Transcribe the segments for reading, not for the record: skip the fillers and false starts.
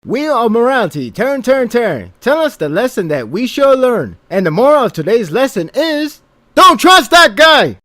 Wheel of morality, turn, turn, turn. Tell us the lesson that we should learn. And the moral of today's lesson is, don't trust that guy!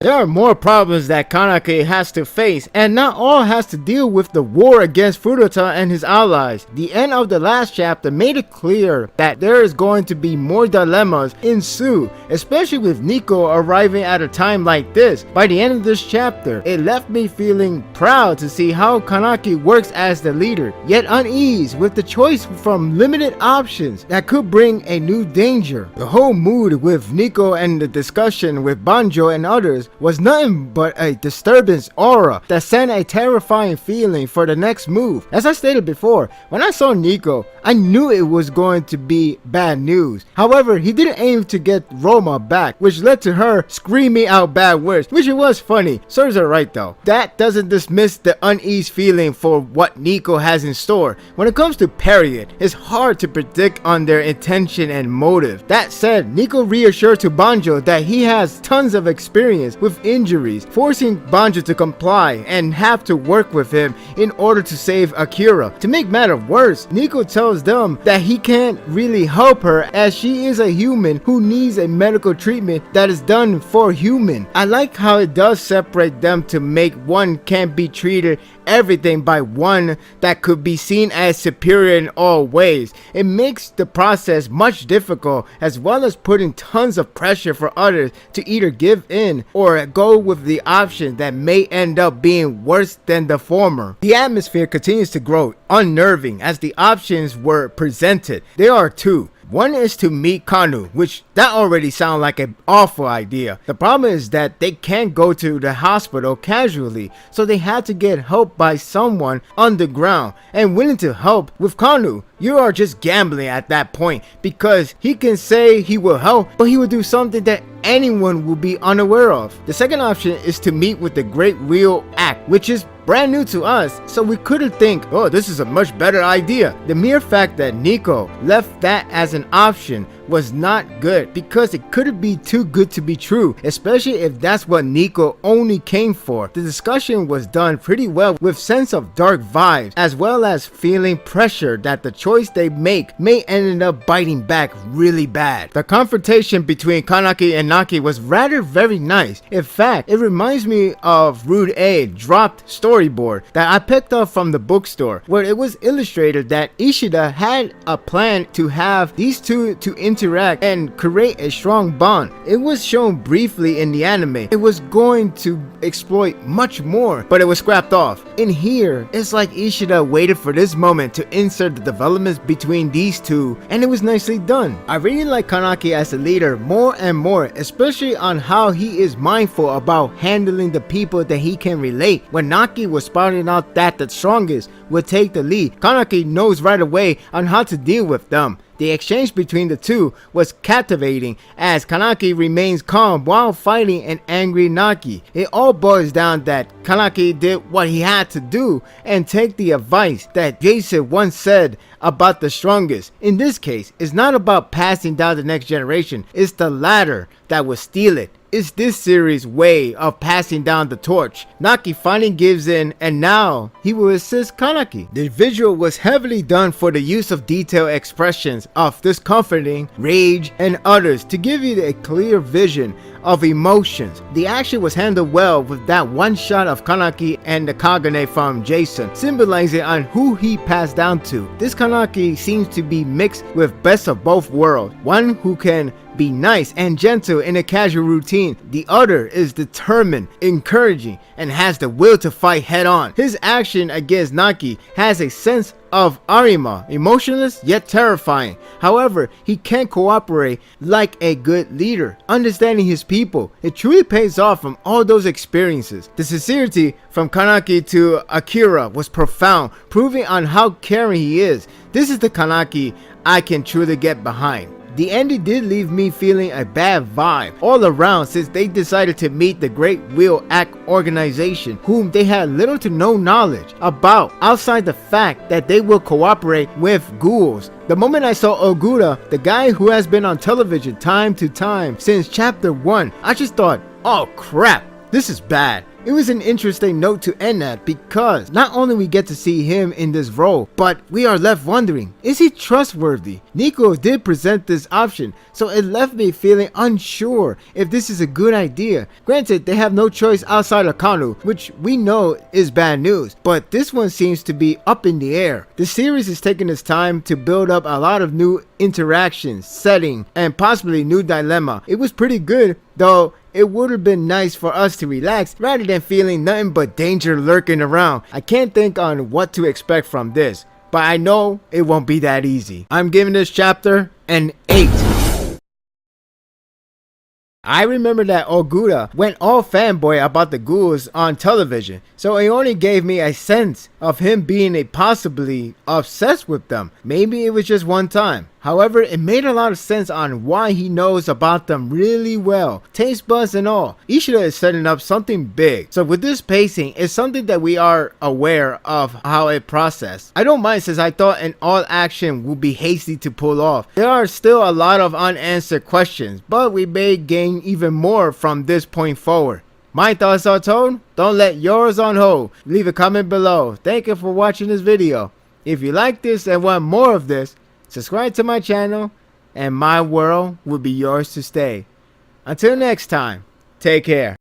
There are more problems that Kanaki has to face, and not all has to deal with the war against Furuta and his allies. The end of the last chapter made it clear that there is going to be more dilemmas ensue, especially with Nico arriving at a time like this. By the end of this chapter, it left me feeling proud to see how Kanaki works as the leader, yet unease with the choice from limited options that could bring a new danger. The whole mood with Nico and the discussion with Banjo and others was nothing but a disturbance aura that sent a terrifying feeling for the next move. As I stated before, when I saw Nico, I knew it was going to be bad news. However, he didn't aim to get Roma back, which led to her screaming out bad words, which it was funny. Serves her right though. That doesn't dismiss the unease feeling for what Nico has in store. When it comes to Period, it's hard to predict on their intention and motive. That said, Nico reassured to Banjo that he has tons of experience with injuries, forcing Banjo to comply and have to work with him in order to save Akira. To make matters worse, Nico tells them that he can't really help her as she is a human who needs a medical treatment that is done for human. I like how it does separate them to make one can't be treated everything by one that could be seen as superior in all ways. It makes the process much difficult, as well as putting tons of pressure for others to either give in or go with the option that may end up being worse than the former. The atmosphere continues to grow unnerving as the options were presented. There are two. One is to meet Kanu, which that already sounds like an awful idea. The problem is that they can't go to the hospital casually, so they had to get help by someone underground. And willing to help with Kanu, you are just gambling at that point, because he can say he will help, but he will do something that anyone will be unaware of. The second option is to meet with the Great Wheel Act, which is brand new to us, so we couldn't think, oh, this is a much better idea. The mere fact that Nico left that as an option was not good, because it couldn't be too good to be true, especially if that's what Nico only came for. The discussion was done pretty well with sense of dark vibes, as well as feeling pressure that the choice they make may end up biting back really bad. The confrontation between Kanaki and Naki was rather very nice. In fact, it reminds me of Rude A dropped storyboard that I picked up from the bookstore, where it was illustrated that Ishida had a plan to have these two to interact and create a strong bond. It was shown briefly in the anime. It was going to exploit much more, but it was scrapped off. In here, it's like Ishida waited for this moment to insert the developments between these two, and it was nicely done. I really like Kanaki as a leader more and more, especially on how he is mindful about handling the people that he can relate. When Naki was spouting out that the strongest would take the lead, Kanaki knows right away on how to deal with them. The exchange between the two was captivating as Kanaki remains calm while fighting an angry Naki. It all boils down that Kanaki did what he had to do and take the advice that Jason once said about the strongest. In this case, it's not about passing down the next generation, it's the latter that will steal it. It's this series' way of passing down the torch. Naki finally gives in, and now he will assist Kanaki. The visual was heavily done for the use of detailed expressions of discomforting, rage, and others to give you a clear vision of emotions. The action was handled well with that one shot of Kanaki and the Kagane from Jason, symbolizing on who he passed down to. This Kanaki seems to be mixed with best of both worlds. One who can be nice and gentle in a casual routine. The other is determined, encouraging, and has the will to fight head on. His action against Naki has a sense of Arima, emotionless yet terrifying. However, he can cooperate like a good leader, understanding his people. It truly pays off from all those experiences. The sincerity from Kanaki to Akira was profound, proving on how caring he is. This is the Kanaki I can truly get behind. the ending did leave me feeling a bad vibe all around since they decided to meet the Great Wheel Act organization, whom they had little to no knowledge about outside the fact that they will cooperate with ghouls. The moment I saw Ogura, the guy who has been on television time to time since chapter 1, I just thought, oh crap, this is bad. It was an interesting note to end at because not only we get to see him in this role, but we are left wondering, is he trustworthy? Nico did present this option, so it left me feeling unsure if this is a good idea. Granted, they have no choice outside of Kanu, which we know is bad news, but this one seems to be up in the air. The series is taking its time to build up a lot of new interactions, setting, and possibly new dilemma. It was pretty good, though it would have been nice for us to relax rather than feeling nothing but danger lurking around. I can't think on what to expect from this, but I know it won't be that easy. I'm giving this chapter an 8. I remember that Ogura went all fanboy about the ghouls on television, so it only gave me a sense of him being possibly obsessed with them. Maybe it was just one time. However, it made a lot of sense on why he knows about them really well, taste buds and all. Ishida is setting up something big, so with this pacing, it's something that we are aware of how it processed. I don't mind since I thought an all action would be hasty to pull off. There are still a lot of unanswered questions, but we may gain even more from this point forward. My thoughts are told, don't let yours on hold. Leave a comment below. Thank you for watching this video. If you like this and want more of this, subscribe to my channel and my world will be yours to stay. Until next time, take care.